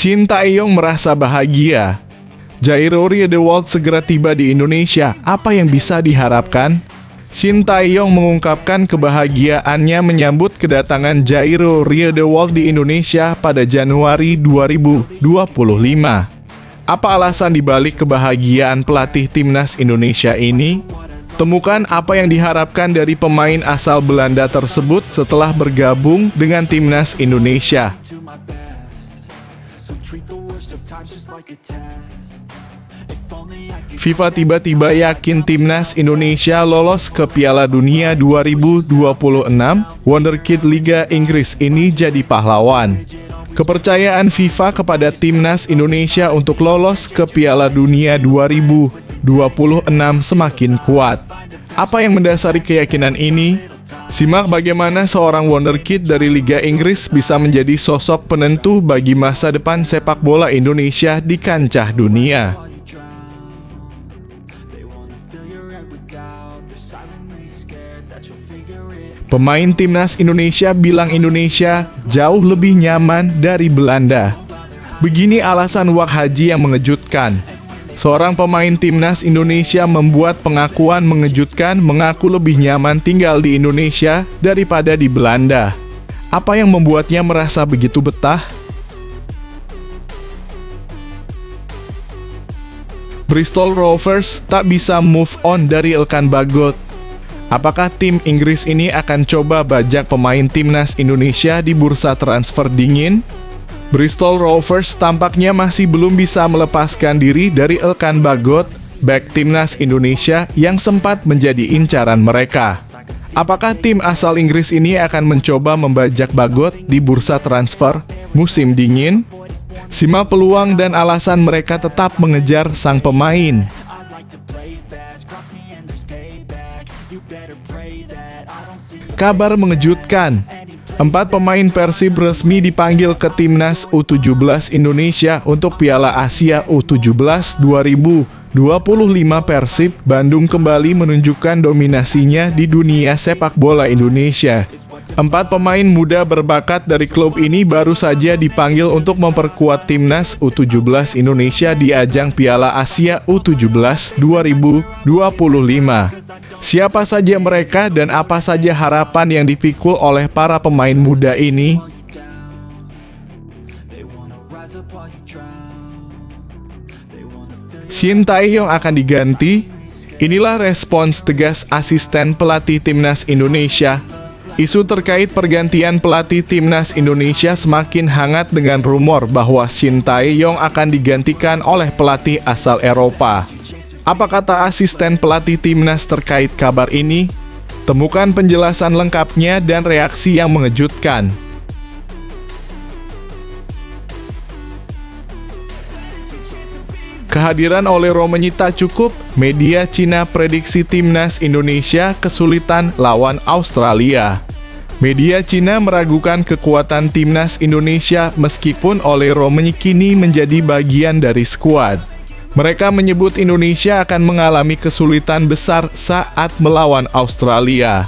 Shin Tae-yong merasa bahagia. Jairo Riedewald segera tiba di Indonesia. Apa yang bisa diharapkan? Shin Tae-yong mengungkapkan kebahagiaannya menyambut kedatangan Jairo Riedewald di Indonesia pada Januari 2025. Apa alasan dibalik kebahagiaan pelatih timnas Indonesia ini? Temukan apa yang diharapkan dari pemain asal Belanda tersebut setelah bergabung dengan timnas Indonesia. FIFA tiba-tiba yakin timnas Indonesia lolos ke Piala Dunia 2026. Wonderkid Liga Inggris ini jadi pahlawan. Kepercayaan FIFA kepada timnas Indonesia untuk lolos ke Piala Dunia 2026 semakin kuat. Apa yang mendasari keyakinan ini? Simak bagaimana seorang wonderkid dari Liga Inggris bisa menjadi sosok penentu bagi masa depan sepak bola Indonesia di kancah dunia. Pemain timnas Indonesia bilang Indonesia jauh lebih nyaman dari Belanda. Begini alasan Wak Haji yang mengejutkan. Seorang pemain timnas Indonesia membuat pengakuan mengejutkan, mengaku lebih nyaman tinggal di Indonesia daripada di Belanda. Apa yang membuatnya merasa begitu betah? Bristol Rovers tak bisa move on dari Elkan Bagot. Apakah tim Inggris ini akan coba bajak pemain timnas Indonesia di bursa transfer dingin? Bristol Rovers tampaknya masih belum bisa melepaskan diri dari Elkan Bagot, bek timnas Indonesia yang sempat menjadi incaran mereka. Apakah tim asal Inggris ini akan mencoba membajak Bagot di bursa transfer musim dingin? Simak peluang dan alasan mereka tetap mengejar sang pemain. Kabar mengejutkan. 4 pemain Persib resmi dipanggil ke timnas U17 Indonesia untuk Piala Asia U17 2025. Persib Bandung kembali menunjukkan dominasinya di dunia sepak bola Indonesia. 4 pemain muda berbakat dari klub ini baru saja dipanggil untuk memperkuat timnas U17 Indonesia di ajang Piala Asia U17 2025. Siapa saja mereka dan apa saja harapan yang dipikul oleh para pemain muda ini? Shin Tae-yong akan diganti? Inilah respons tegas asisten pelatih timnas Indonesia. Isu terkait pergantian pelatih timnas Indonesia semakin hangat dengan rumor bahwa Shin Tae-yong akan digantikan oleh pelatih asal Eropa. Apa kata asisten pelatih timnas terkait kabar ini? Temukan penjelasan lengkapnya dan reaksi yang mengejutkan. Kehadiran Olero menyita cukup. Media Cina prediksi timnas Indonesia kesulitan lawan Australia. Media Cina meragukan kekuatan timnas Indonesia meskipun Olero kini menjadi bagian dari skuad. Mereka menyebut Indonesia akan mengalami kesulitan besar saat melawan Australia.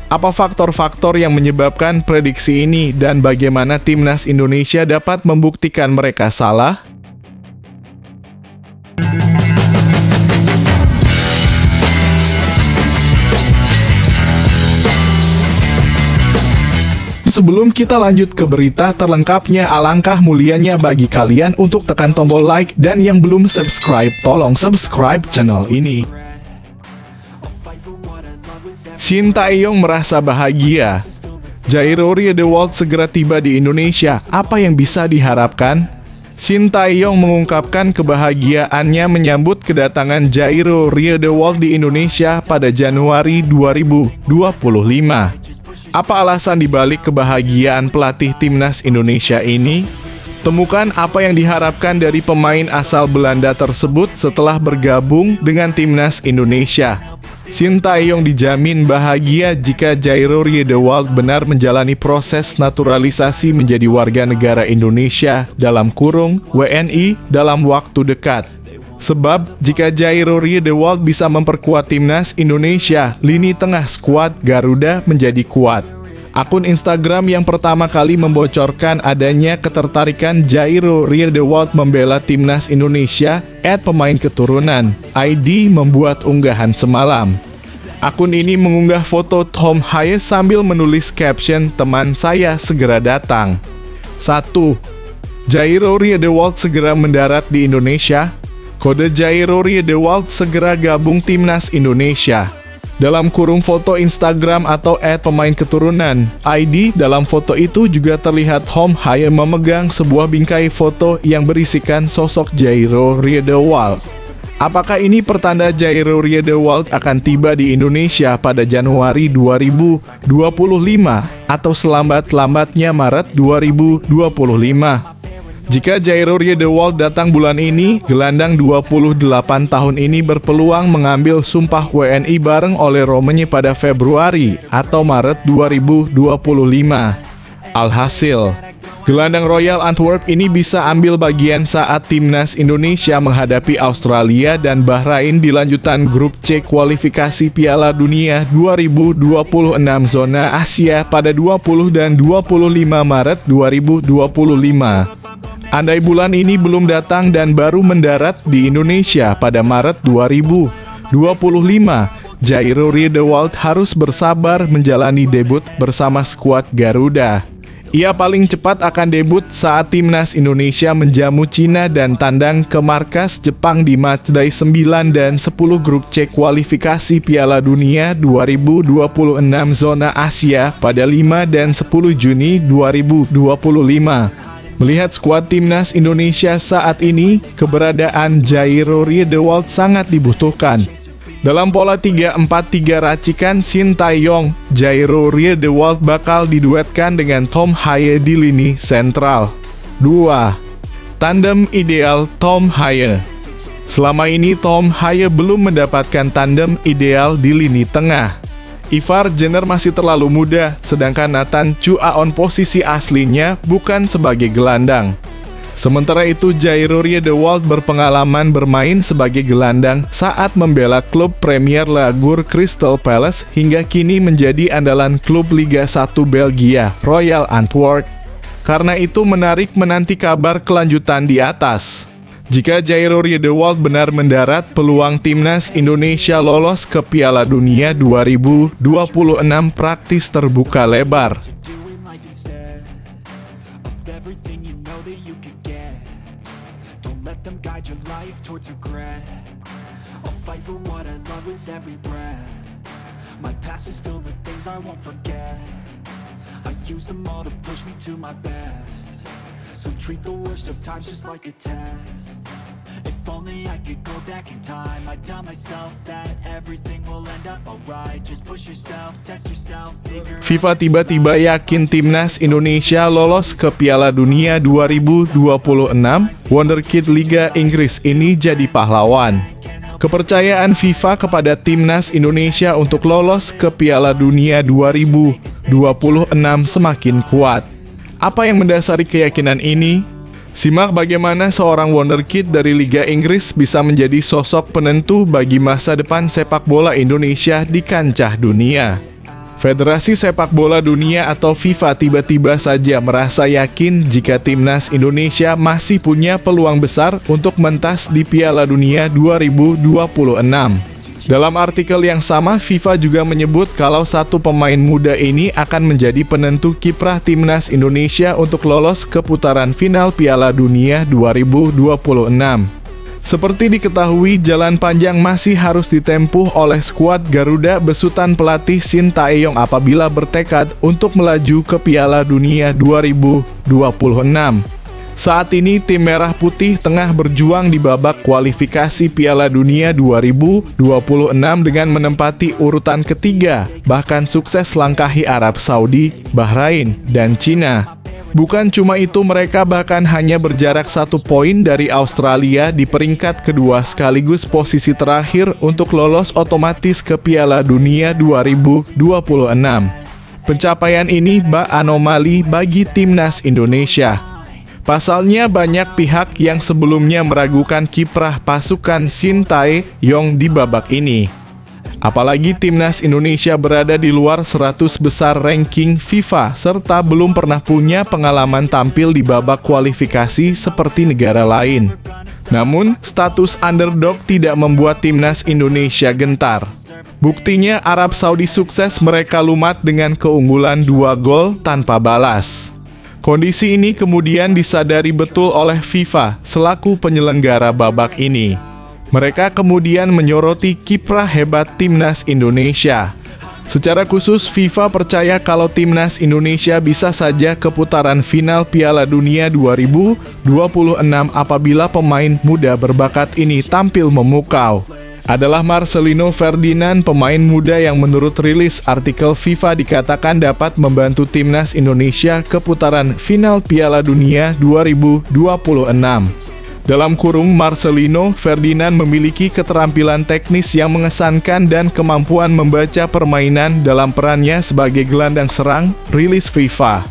Apa faktor-faktor yang menyebabkan prediksi ini dan bagaimana timnas Indonesia dapat membuktikan mereka salah? Sebelum kita lanjut ke berita terlengkapnya, alangkah mulianya bagi kalian untuk tekan tombol like dan yang belum subscribe, tolong subscribe channel ini. Shin Tae-yong merasa bahagia. Jairo Riedewald segera tiba di Indonesia. Apa yang bisa diharapkan? Shin Tae-yong mengungkapkan kebahagiaannya menyambut kedatangan Jairo Riedewald di Indonesia pada Januari 2025. Apa alasan dibalik kebahagiaan pelatih timnas Indonesia ini? Temukan apa yang diharapkan dari pemain asal Belanda tersebut setelah bergabung dengan timnas Indonesia. Shin Tae-yong dijamin bahagia jika Jairo Riedewald benar menjalani proses naturalisasi menjadi warga negara Indonesia (WNI) dalam waktu dekat. Sebab, jika Jairo Riedewald bisa memperkuat timnas Indonesia, lini tengah skuad Garuda menjadi kuat. Akun Instagram yang pertama kali membocorkan adanya ketertarikan Jairo Riedewald membela timnas Indonesia @pemain keturunan ID membuat unggahan semalam. Akun ini mengunggah foto Tom Haye sambil menulis caption "Teman saya segera datang". 1. Jairo Riedewald segera mendarat di Indonesia. Kode Jairo Riedewald segera gabung timnas Indonesia. Dalam kurung foto Instagram atau @pemain keturunan ID, dalam foto itu juga terlihat Tom Haye memegang sebuah bingkai foto yang berisikan sosok Jairo Riedewald. Apakah ini pertanda Jairo Riedewald akan tiba di Indonesia pada Januari 2025 atau selambat-lambatnya Maret 2025? Jika Jairo Riedewald datang bulan ini, gelandang 28 tahun ini berpeluang mengambil sumpah WNI bareng oleh Romanya pada Februari atau Maret 2025. Alhasil, gelandang Royal Antwerp ini bisa ambil bagian saat timnas Indonesia menghadapi Australia dan Bahrain di lanjutan grup C kualifikasi Piala Dunia 2026 zona Asia pada 20 dan 25 Maret 2025. Andai bulan ini belum datang dan baru mendarat di Indonesia pada Maret 2025, Jairo Riedewald harus bersabar menjalani debut bersama skuad Garuda. Ia paling cepat akan debut saat timnas Indonesia menjamu Cina dan tandang ke markas Jepang di matchday 9 dan 10 grup C kualifikasi Piala Dunia 2026 zona Asia pada 5 dan 10 Juni 2025. Melihat skuad timnas Indonesia saat ini, keberadaan Jairo Riedewald sangat dibutuhkan. Dalam pola 3-4-3 racikan Sintayong, Jairo Riedewald bakal diduetkan dengan Tom Haye di lini sentral. 2. Tandem ideal Tom Haye. Selama ini Tom Haye belum mendapatkan tandem ideal di lini tengah. Ivar Jenner masih terlalu muda, sedangkan Nathan Chu Aon posisi aslinya bukan sebagai gelandang. Sementara itu Jairo Riedewald berpengalaman bermain sebagai gelandang saat membela klub Premier League Crystal Palace hingga kini menjadi andalan klub Liga 1 Belgia, Royal Antwerp. Karena itu menarik menanti kabar kelanjutan di atas. Jika Jairo Riedewald benar mendarat, peluang timnas Indonesia lolos ke Piala Dunia 2026 praktis terbuka lebar. So treat the worst of times just like a test. If only I could go back in time, I'd tell myself that everything will end up alright. Just push yourself, test yourself, figure FIFA tiba-tiba yakin timnas Indonesia lolos ke Piala Dunia 2026. Wonderkid Liga Inggris ini jadi pahlawan. Kepercayaan FIFA kepada timnas Indonesia untuk lolos ke Piala Dunia 2026 semakin kuat. Apa yang mendasari keyakinan ini? Simak bagaimana seorang wonderkid dari Liga Inggris bisa menjadi sosok penentu bagi masa depan sepak bola Indonesia di kancah dunia. Federasi Sepak Bola Dunia atau FIFA tiba-tiba saja merasa yakin jika timnas Indonesia masih punya peluang besar untuk mentas di Piala Dunia 2026. Dalam artikel yang sama, FIFA juga menyebut kalau satu pemain muda ini akan menjadi penentu kiprah timnas Indonesia untuk lolos ke putaran final Piala Dunia 2026. Seperti diketahui, jalan panjang masih harus ditempuh oleh skuad Garuda besutan pelatih Sintayong apabila bertekad untuk melaju ke Piala Dunia 2026. Saat ini tim Merah Putih tengah berjuang di babak kualifikasi Piala Dunia 2026 dengan menempati urutan ketiga, bahkan sukses langkahi Arab Saudi, Bahrain, dan Cina. Bukan cuma itu, mereka bahkan hanya berjarak 1 poin dari Australia di peringkat kedua sekaligus posisi terakhir untuk lolos otomatis ke Piala Dunia 2026. Pencapaian ini bak anomali bagi timnas Indonesia. Pasalnya banyak pihak yang sebelumnya meragukan kiprah pasukan Sintayong di babak ini. Apalagi timnas Indonesia berada di luar 100 besar ranking FIFA serta belum pernah punya pengalaman tampil di babak kualifikasi seperti negara lain. Namun, status underdog tidak membuat timnas Indonesia gentar. Buktinya Arab Saudi sukses mereka lumat dengan keunggulan 2 gol tanpa balas. Kondisi ini kemudian disadari betul oleh FIFA selaku penyelenggara babak ini. Mereka kemudian menyoroti kiprah hebat timnas Indonesia. Secara khusus, FIFA percaya kalau timnas Indonesia bisa saja ke putaran final Piala Dunia 2026 apabila pemain muda berbakat ini tampil memukau. Adalah Marcelino Ferdinand, pemain muda yang menurut rilis artikel FIFA dikatakan dapat membantu timnas Indonesia ke putaran final Piala Dunia 2026. Dalam kurung, Marcelino Ferdinand memiliki keterampilan teknis yang mengesankan dan kemampuan membaca permainan dalam perannya sebagai gelandang serang, rilis FIFA.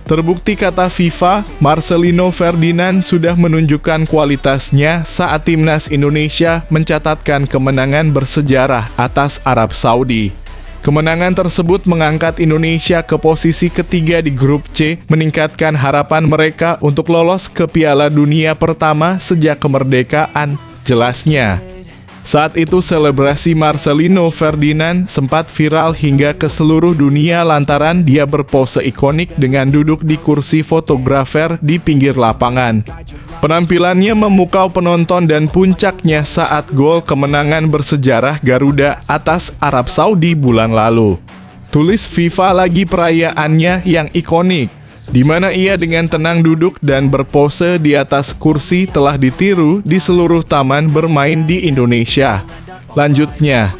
Terbukti, kata FIFA, Marcelino Ferdinand sudah menunjukkan kualitasnya saat timnas Indonesia mencatatkan kemenangan bersejarah atas Arab Saudi. Kemenangan tersebut mengangkat Indonesia ke posisi ketiga di grup C, meningkatkan harapan mereka untuk lolos ke Piala Dunia pertama sejak kemerdekaan, jelasnya. Saat itu selebrasi Marcelino Ferdinand sempat viral hingga ke seluruh dunia lantaran dia berpose ikonik dengan duduk di kursi fotografer di pinggir lapangan. Penampilannya memukau penonton dan puncaknya saat gol kemenangan bersejarah Garuda atas Arab Saudi bulan lalu. Tulis FIFA lagi perayaannya yang ikonik, di mana ia dengan tenang duduk dan berpose di atas kursi telah ditiru di seluruh taman bermain di Indonesia. Lanjutnya,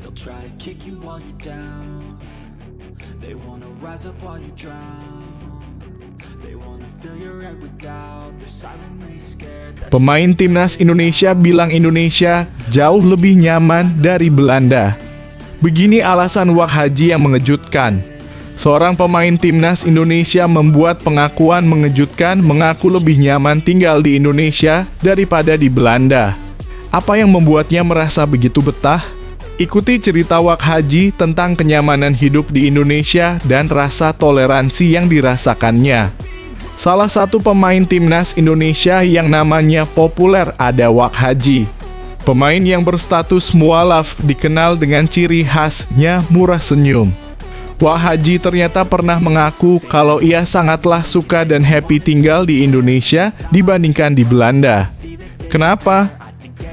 they'll try to kick you while you're down. They wanna rise up while you drown. They wanna fill your head with doubt. They're silently scared. Pemain timnas Indonesia bilang Indonesia jauh lebih nyaman dari Belanda. Begini alasan Wak Haji yang mengejutkan. Seorang pemain timnas Indonesia membuat pengakuan mengejutkan, mengaku lebih nyaman tinggal di Indonesia daripada di Belanda. Apa yang membuatnya merasa begitu betah? Ikuti cerita Wak Haji tentang kenyamanan hidup di Indonesia dan rasa toleransi yang dirasakannya. Salah satu pemain timnas Indonesia yang namanya populer ada Wak Haji. Pemain yang berstatus mualaf dikenal dengan ciri khasnya murah senyum. Wak Haji ternyata pernah mengaku kalau ia sangatlah suka dan happy tinggal di Indonesia dibandingkan di Belanda. Kenapa?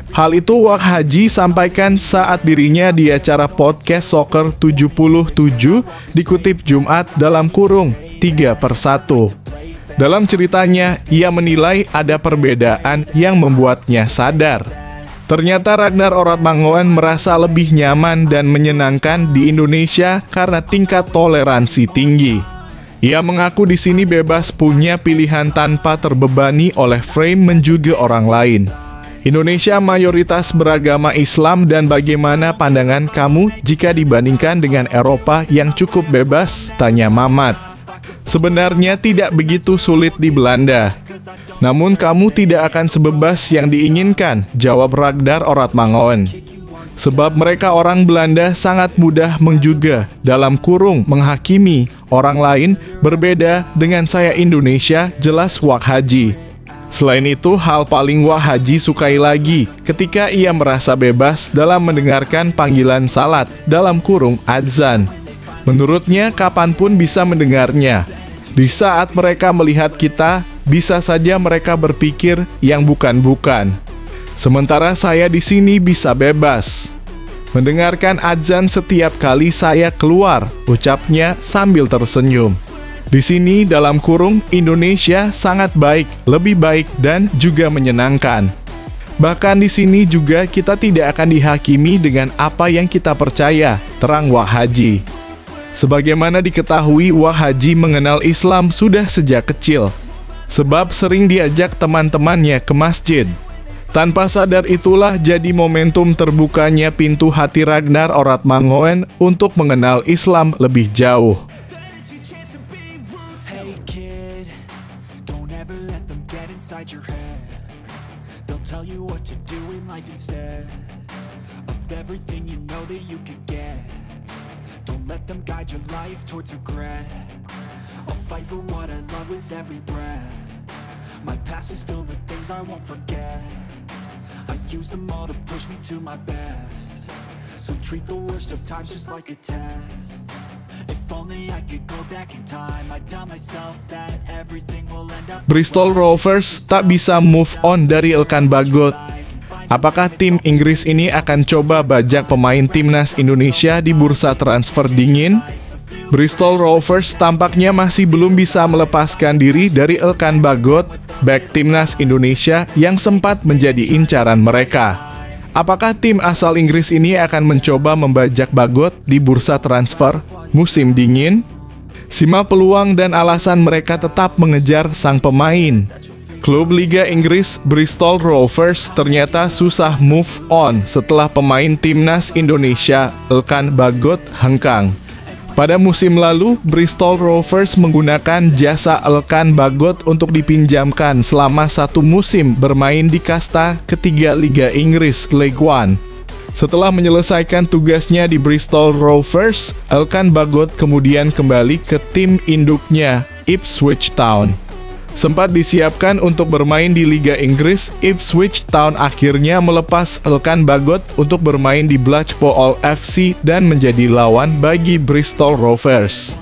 Hal itu Wak Haji sampaikan saat dirinya di acara podcast Soccer 77 dikutip Jumat dalam kurung 3/1. Dalam ceritanya, ia menilai ada perbedaan yang membuatnya sadar. Ternyata Ragnar Oratmangoen merasa lebih nyaman dan menyenangkan di Indonesia karena tingkat toleransi tinggi. Ia mengaku di sini bebas punya pilihan tanpa terbebani oleh frame menjuga orang lain. Indonesia mayoritas beragama Islam dan bagaimana pandangan kamu jika dibandingkan dengan Eropa yang cukup bebas? Tanya Mamat. Sebenarnya tidak begitu sulit di Belanda. Namun kamu tidak akan sebebas yang diinginkan, jawab Ragnar Oratmangoen. Sebab mereka orang Belanda sangat mudah menjuga, dalam kurung menghakimi orang lain berbeda dengan saya Indonesia, jelas Wak Haji. Selain itu, hal paling Wak Haji sukai lagi ketika ia merasa bebas dalam mendengarkan panggilan salat dalam kurung adzan. Menurutnya, kapanpun bisa mendengarnya. Di saat mereka melihat kita, bisa saja mereka berpikir yang bukan-bukan. Sementara saya di sini bisa bebas. Mendengarkan adzan setiap kali saya keluar, ucapnya sambil tersenyum. Di sini dalam kurung Indonesia sangat baik, lebih baik dan juga menyenangkan. Bahkan di sini juga kita tidak akan dihakimi dengan apa yang kita percaya, terang Wak Haji. Sebagaimana diketahui, Wak Haji mengenal Islam sudah sejak kecil, sebab sering diajak teman-temannya ke masjid. Tanpa sadar itulah jadi momentum terbukanya pintu hati Ragnar Oratmangoen untuk mengenal Islam lebih jauh. Hey kid, don't ever let them get inside your head. They'll tell you what to do in life instead of everything you know that you could get. Don't let them guide your life towards regret. I'll fight for what I love with every breath. My past is filled with things I won't forget. I use them all to push me to my best. So treat the worst of times just like a test. If only I could go back in time, I'd tell myself that everything will end up. Bristol Rovers tak bisa move on dari Elkan Bagot. Apakah tim Inggris ini akan coba bajak pemain timnas Indonesia di bursa transfer dingin? Bristol Rovers tampaknya masih belum bisa melepaskan diri dari Elkan Bagot, bek timnas Indonesia yang sempat menjadi incaran mereka. Apakah tim asal Inggris ini akan mencoba membajak Bagot di bursa transfer musim dingin? Simak peluang dan alasan mereka tetap mengejar sang pemain. Klub Liga Inggris Bristol Rovers ternyata susah move on setelah pemain timnas Indonesia Elkan Bagot hengkang. Pada musim lalu, Bristol Rovers menggunakan jasa Elkan Bagot untuk dipinjamkan selama 1 musim bermain di kasta ketiga Liga Inggris League One. Setelah menyelesaikan tugasnya di Bristol Rovers, Elkan Bagot kemudian kembali ke tim induknya Ipswich Town. Sempat disiapkan untuk bermain di Liga Inggris, Ipswich Town akhirnya melepas Elkan Bagot untuk bermain di Blackpool FC dan menjadi lawan bagi Bristol Rovers.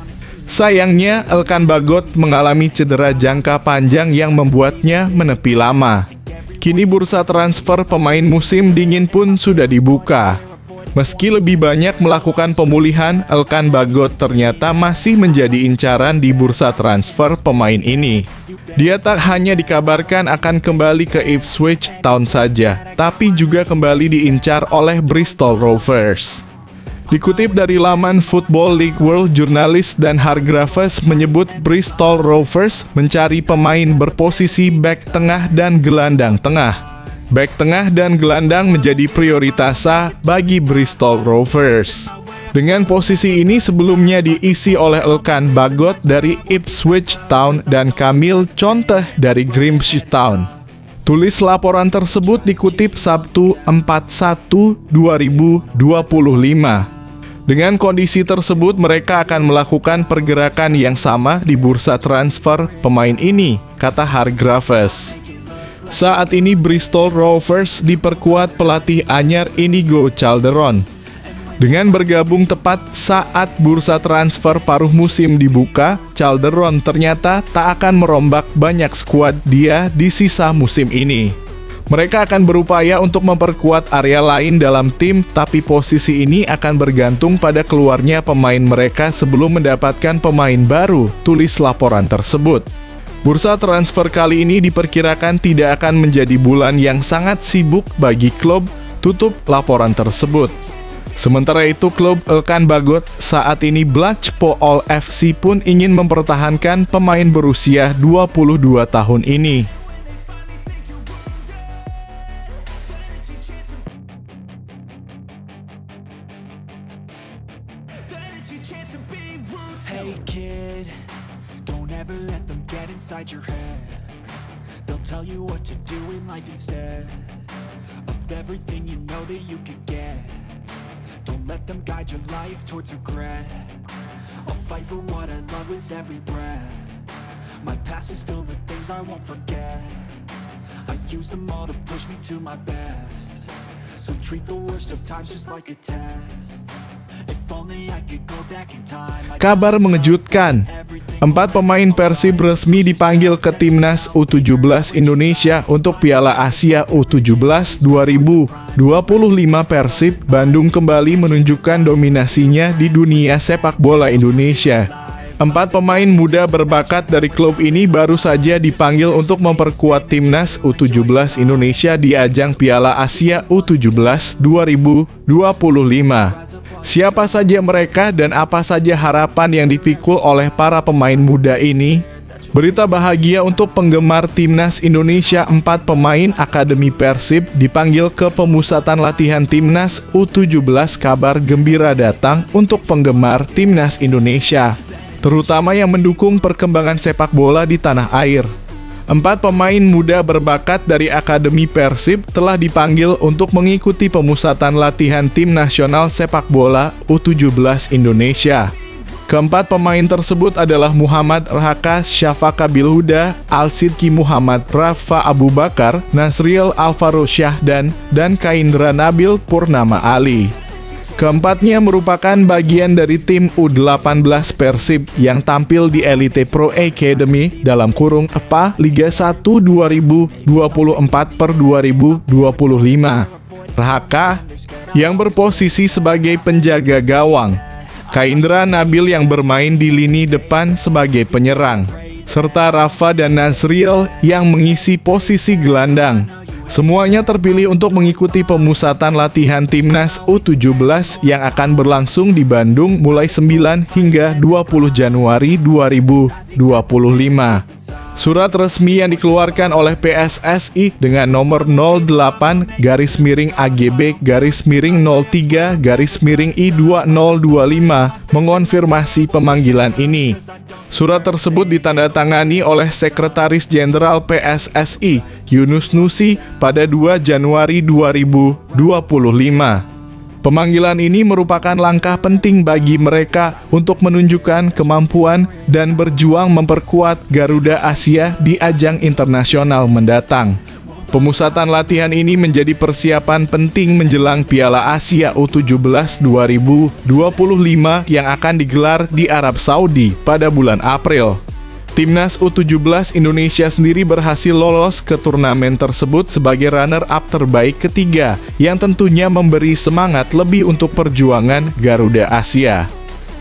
Sayangnya, Elkan Bagot mengalami cedera jangka panjang yang membuatnya menepi lama. Kini bursa transfer pemain musim dingin pun sudah dibuka. Meski lebih banyak melakukan pemulihan, Elkan Bagot ternyata masih menjadi incaran di bursa transfer pemain ini. Dia tak hanya dikabarkan akan kembali ke Ipswich Town saja, tapi juga kembali diincar oleh Bristol Rovers. Dikutip dari laman Football League World, jurnalis Dan Hargreaves menyebut Bristol Rovers mencari pemain berposisi bek tengah dan gelandang tengah. Bek tengah dan gelandang menjadi prioritas bagi Bristol Rovers. Dengan posisi ini sebelumnya diisi oleh Elkan Bagot dari Ipswich Town dan Camille Conte dari Grimsby Town. Tulis laporan tersebut dikutip Sabtu 4/1/2025. Dengan kondisi tersebut, mereka akan melakukan pergerakan yang sama di bursa transfer pemain ini, kata Hargreaves. Saat ini Bristol Rovers diperkuat pelatih anyar Inigo Calderon. Dengan bergabung tepat saat bursa transfer paruh musim dibuka, Calderon ternyata tak akan merombak banyak skuad dia di sisa musim ini. Mereka akan berupaya untuk memperkuat area lain dalam tim, tapi posisi ini akan bergantung pada keluarnya pemain mereka sebelum mendapatkan pemain baru, tulis laporan tersebut. Bursa transfer kali ini diperkirakan tidak akan menjadi bulan yang sangat sibuk bagi klub, tutup laporan tersebut. Sementara itu, klub Elkan Bagot saat ini Blackpool FC pun ingin mempertahankan pemain berusia 22 tahun ini. Hey kid, don't ever let them get inside your head. They'll tell you what to do in life instead of everything you know that you could get. Don't let them guide your life towards regret. I'll fight for what I love with every breath. My past is filled with things I won't forget. I use them all to push me to my best. So treat the worst of times just like a test. If only I could go back in time. Kabar mengejutkan. 4 pemain Persib resmi dipanggil ke Timnas U17 Indonesia untuk Piala Asia U17 2025. Persib Bandung kembali menunjukkan dominasinya di dunia sepak bola Indonesia. 4 pemain muda berbakat dari klub ini baru saja dipanggil untuk memperkuat Timnas U17 Indonesia di ajang Piala Asia U17 2025. Siapa saja mereka dan apa saja harapan yang dipikul oleh para pemain muda ini? Berita bahagia untuk penggemar Timnas Indonesia, 4 pemain Akademi Persib dipanggil ke pemusatan latihan Timnas U17. Kabar gembira datang untuk penggemar Timnas Indonesia, terutama yang mendukung perkembangan sepak bola di tanah air. 4 pemain muda berbakat dari Akademi Persib telah dipanggil untuk mengikuti pemusatan latihan Tim Nasional Sepak Bola U17 Indonesia. Keempat pemain tersebut adalah Muhammad Rahaka Syafaka Bilhuda, Al-Sidki Muhammad Rafa Abu Bakar, Nasriel Alvaro Syahdan, dan Kaindra Nabil Purnama Ali. Keempatnya merupakan bagian dari tim U18 Persib yang tampil di Elite Pro Academy (EPA) Liga 1 2024/2025. Rahaka yang berposisi sebagai penjaga gawang, Kaindra Nabil yang bermain di lini depan sebagai penyerang, serta Rafa dan Nasriel yang mengisi posisi gelandang. Semuanya terpilih untuk mengikuti pemusatan latihan Timnas U17 yang akan berlangsung di Bandung mulai 9 hingga 20 Januari 2025. Surat resmi yang dikeluarkan oleh PSSI dengan nomor 08-AGB-03-03-I2025 mengonfirmasi pemanggilan ini. Surat tersebut ditandatangani oleh Sekretaris Jenderal PSSI, Yunus Nusi, pada 2 Januari 2025. Pemanggilan ini merupakan langkah penting bagi mereka untuk menunjukkan kemampuan dan berjuang memperkuat Garuda Asia di ajang internasional mendatang. Pemusatan latihan ini menjadi persiapan penting menjelang Piala Asia U17 2025 yang akan digelar di Arab Saudi pada bulan April. Timnas U17 Indonesia sendiri berhasil lolos ke turnamen tersebut sebagai runner-up terbaik ketiga, yang tentunya memberi semangat lebih untuk perjuangan Garuda Asia.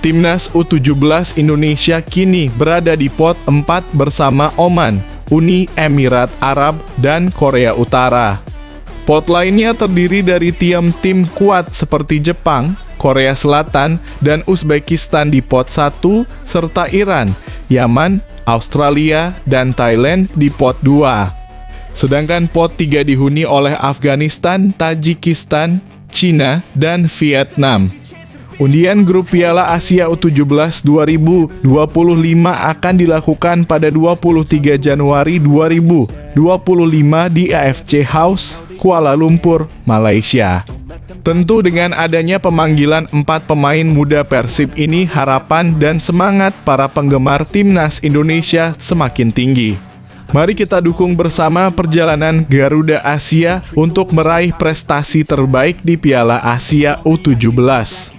Timnas U17 Indonesia kini berada di pot 4 bersama Oman, Uni Emirat Arab, dan Korea Utara. Pot lainnya terdiri dari tim kuat seperti Jepang, Korea Selatan, dan Uzbekistan di pot 1, serta Iran, Yaman, Australia, dan Thailand di pot 2. Sedangkan pot 3 dihuni oleh Afghanistan, Tajikistan, Cina, dan Vietnam. Undian grup Piala Asia U17 2025 akan dilakukan pada 23 Januari 2025 di AFC House, Kuala Lumpur, Malaysia. Tentu dengan adanya pemanggilan 4 pemain muda Persib ini, harapan dan semangat para penggemar Timnas Indonesia semakin tinggi. Mari kita dukung bersama perjalanan Garuda Asia untuk meraih prestasi terbaik di Piala Asia U17.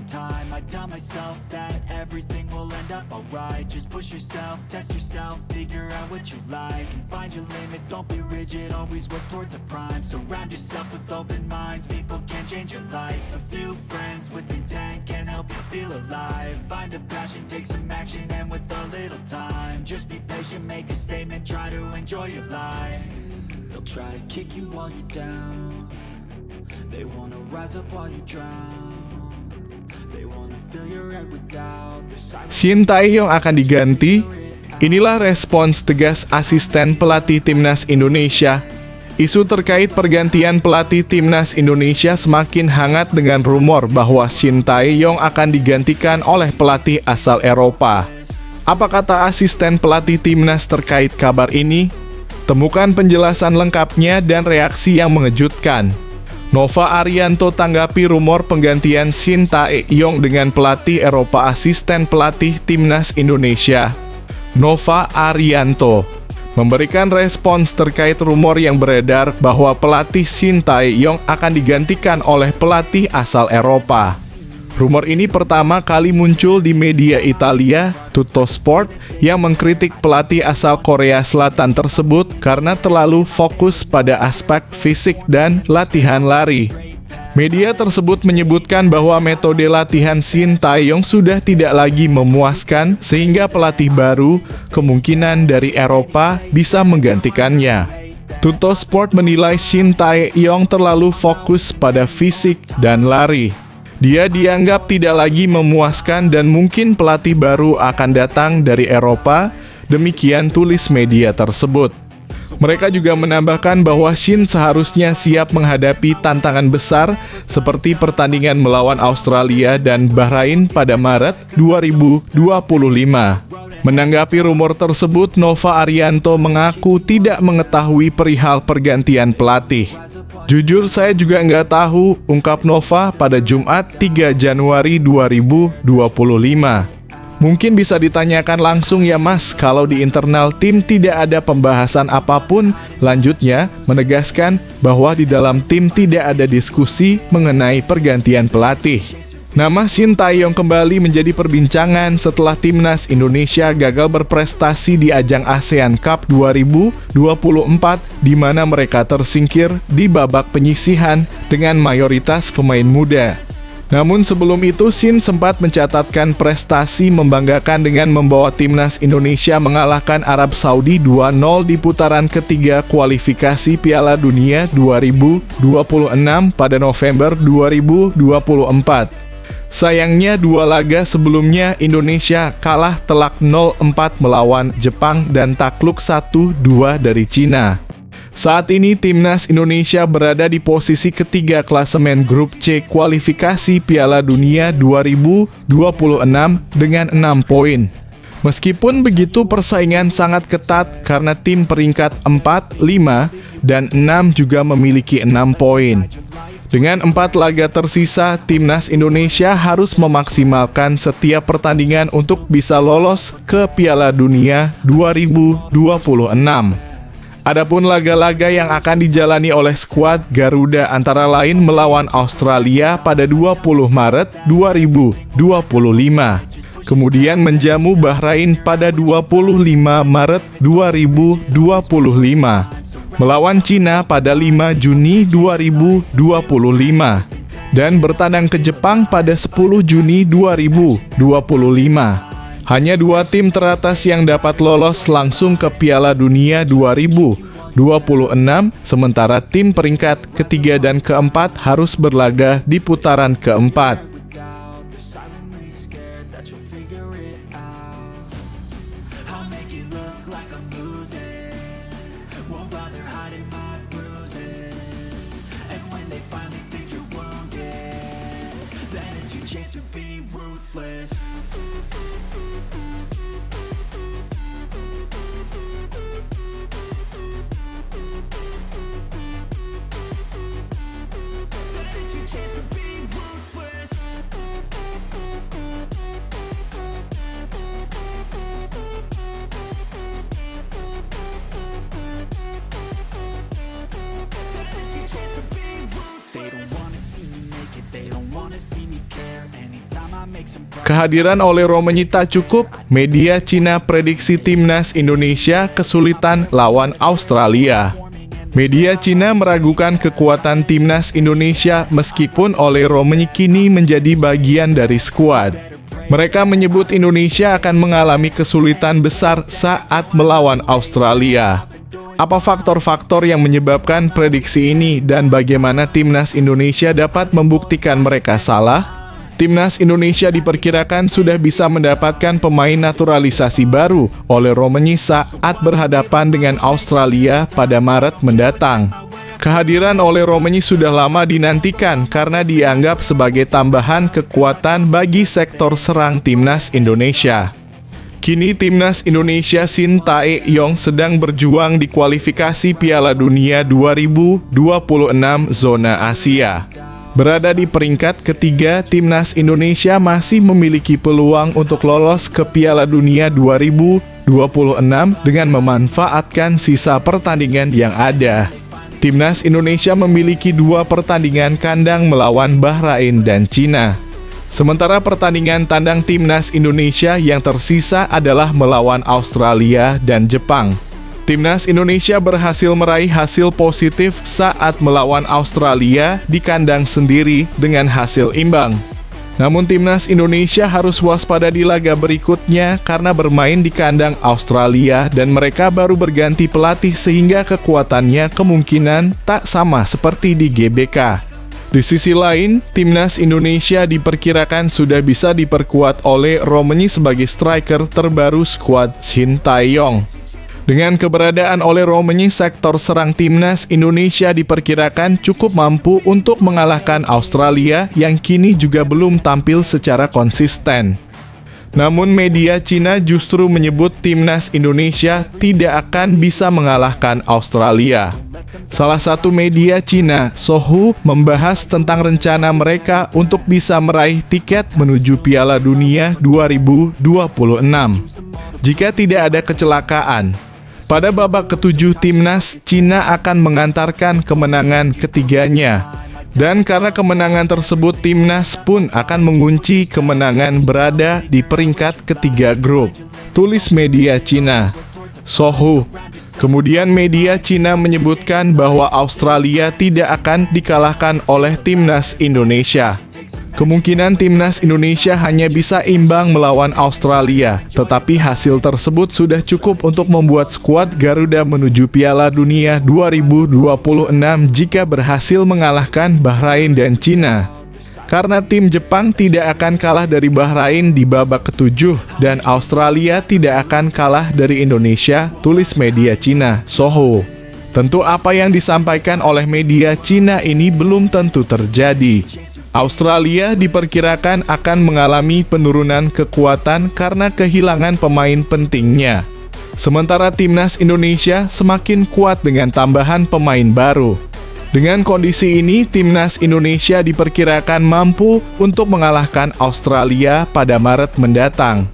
Don't be rigid, always work towards a prime. Surround yourself with open minds, people can change your life. A few friends with intent can help you feel alive. Find a passion, take some action, and with a little time, just be patient, make a statement, try to enjoy your life. They'll try to kick you while you're down, they wanna rise up while you drown, they wanna fill your head with doubt. Shin Tae-yong akan diganti. Inilah respons tegas asisten pelatih Timnas Indonesia. Isu terkait pergantian pelatih Timnas Indonesia semakin hangat dengan rumor bahwa Shin Tae-yong akan digantikan oleh pelatih asal Eropa. Apa kata asisten pelatih Timnas terkait kabar ini? Temukan penjelasan lengkapnya dan reaksi yang mengejutkan. Nova Arianto tanggapi rumor penggantian Shin Tae-yong dengan pelatih Eropa. Asisten pelatih Timnas Indonesia, Nova Arianto, memberikan respons terkait rumor yang beredar bahwa pelatih Shin Tae-yong akan digantikan oleh pelatih asal Eropa. Rumor ini pertama kali muncul di media Italia, Tuttosport, yang mengkritik pelatih asal Korea Selatan tersebut karena terlalu fokus pada aspek fisik dan latihan lari. Media tersebut menyebutkan bahwa metode latihan Shin Tae-yong sudah tidak lagi memuaskan sehingga pelatih baru, kemungkinan dari Eropa, bisa menggantikannya. Tuttosport menilai Shin Tae-yong terlalu fokus pada fisik dan lari. Dia dianggap tidak lagi memuaskan dan mungkin pelatih baru akan datang dari Eropa Demikian tulis media tersebut. Mereka juga menambahkan bahwa Shin seharusnya siap menghadapi tantangan besar seperti pertandingan melawan Australia dan Bahrain pada Maret 2025. Menanggapi rumor tersebut, Nova Arianto mengaku tidak mengetahui perihal pergantian pelatih. Jujur saya juga nggak tahu, ungkap Nova pada Jumat 3 Januari 2025. Mungkin bisa ditanyakan langsung ya Mas, kalau di internal tim tidak ada pembahasan apapun. Lanjutnya, menegaskan bahwa di dalam tim tidak ada diskusi mengenai pergantian pelatih. Nama Shin Tae-yong kembali menjadi perbincangan setelah timnas Indonesia gagal berprestasi di ajang ASEAN Cup 2024, di mana mereka tersingkir di babak penyisihan dengan mayoritas pemain muda. Namun sebelum itu, Shin sempat mencatatkan prestasi membanggakan dengan membawa timnas Indonesia mengalahkan Arab Saudi 2-0 di putaran ketiga kualifikasi Piala Dunia 2026 pada November 2024. Sayangnya dua laga sebelumnya Indonesia kalah telak 0-4 melawan Jepang dan takluk 1-2 dari Cina. Saat ini timnas Indonesia berada di posisi ketiga klasemen grup C kualifikasi Piala Dunia 2026 dengan 6 poin. Meskipun begitu, persaingan sangat ketat karena tim peringkat 4, 5, dan 6 juga memiliki 6 poin. Dengan 4 laga tersisa, timnas Indonesia harus memaksimalkan setiap pertandingan untuk bisa lolos ke Piala Dunia 2026. Adapun laga-laga yang akan dijalani oleh skuad Garuda antara lain melawan Australia pada 20 Maret 2025. Kemudian menjamu Bahrain pada 25 Maret 2025. Melawan Cina pada 5 Juni 2025. Dan bertandang ke Jepang pada 10 Juni 2025. Hanya 2 tim teratas yang dapat lolos langsung ke Piala Dunia 2026, sementara tim peringkat ketiga dan keempat harus berlaga di putaran keempat. Kehadiran Olero menyita cukup, media Cina prediksi timnas Indonesia kesulitan lawan Australia. Media Cina meragukan kekuatan timnas Indonesia meskipun Olero kini menjadi bagian dari skuad. Mereka menyebut Indonesia akan mengalami kesulitan besar saat melawan Australia. Apa faktor-faktor yang menyebabkan prediksi ini dan bagaimana timnas Indonesia dapat membuktikan mereka salah? Timnas Indonesia diperkirakan sudah bisa mendapatkan pemain naturalisasi baru oleh Romenyi saat berhadapan dengan Australia pada Maret mendatang. Kehadiran oleh Romenyi sudah lama dinantikan karena dianggap sebagai tambahan kekuatan bagi sektor serang timnas Indonesia. Kini timnas Indonesia Shin Tae-yong sedang berjuang di kualifikasi Piala Dunia 2026 zona Asia. Berada di peringkat ketiga, timnas Indonesia masih memiliki peluang untuk lolos ke Piala Dunia 2026 dengan memanfaatkan sisa pertandingan yang ada. Timnas Indonesia memiliki 2 pertandingan kandang melawan Bahrain dan Cina. Sementara pertandingan tandang timnas Indonesia yang tersisa adalah melawan Australia dan Jepang. Timnas Indonesia berhasil meraih hasil positif saat melawan Australia di kandang sendiri dengan hasil imbang. Namun timnas Indonesia harus waspada di laga berikutnya karena bermain di kandang Australia dan mereka baru berganti pelatih sehingga kekuatannya kemungkinan tak sama seperti di GBK. Di sisi lain, timnas Indonesia diperkirakan sudah bisa diperkuat oleh Romeni sebagai striker terbaru skuad Shin Tae-yong. Dengan keberadaan oleh Romeni, sektor serang timnas Indonesia diperkirakan cukup mampu untuk mengalahkan Australia yang kini juga belum tampil secara konsisten. Namun media Cina justru menyebut timnas Indonesia tidak akan bisa mengalahkan Australia. Salah satu media Cina, Sohu, membahas tentang rencana mereka untuk bisa meraih tiket menuju Piala Dunia 2026. Jika tidak ada kecelakaan, pada babak ketujuh timnas, Cina akan mengantarkan kemenangan ketiganya. Dan karena kemenangan tersebut, timnas pun akan mengunci kemenangan berada di peringkat ketiga grup. Tulis media Cina, Sohu. Kemudian media Cina menyebutkan bahwa Australia tidak akan dikalahkan oleh timnas Indonesia. Kemungkinan timnas Indonesia hanya bisa imbang melawan Australia, tetapi hasil tersebut sudah cukup untuk membuat skuad Garuda menuju Piala Dunia 2026 jika berhasil mengalahkan Bahrain dan Cina. Karena tim Jepang tidak akan kalah dari Bahrain di babak ketujuh dan Australia tidak akan kalah dari Indonesia, tulis media Cina, Sohu. Tentu apa yang disampaikan oleh media Cina ini belum tentu terjadi. Australia diperkirakan akan mengalami penurunan kekuatan karena kehilangan pemain pentingnya. Sementara timnas Indonesia semakin kuat dengan tambahan pemain baru. Dengan kondisi ini, timnas Indonesia diperkirakan mampu untuk mengalahkan Australia pada Maret mendatang.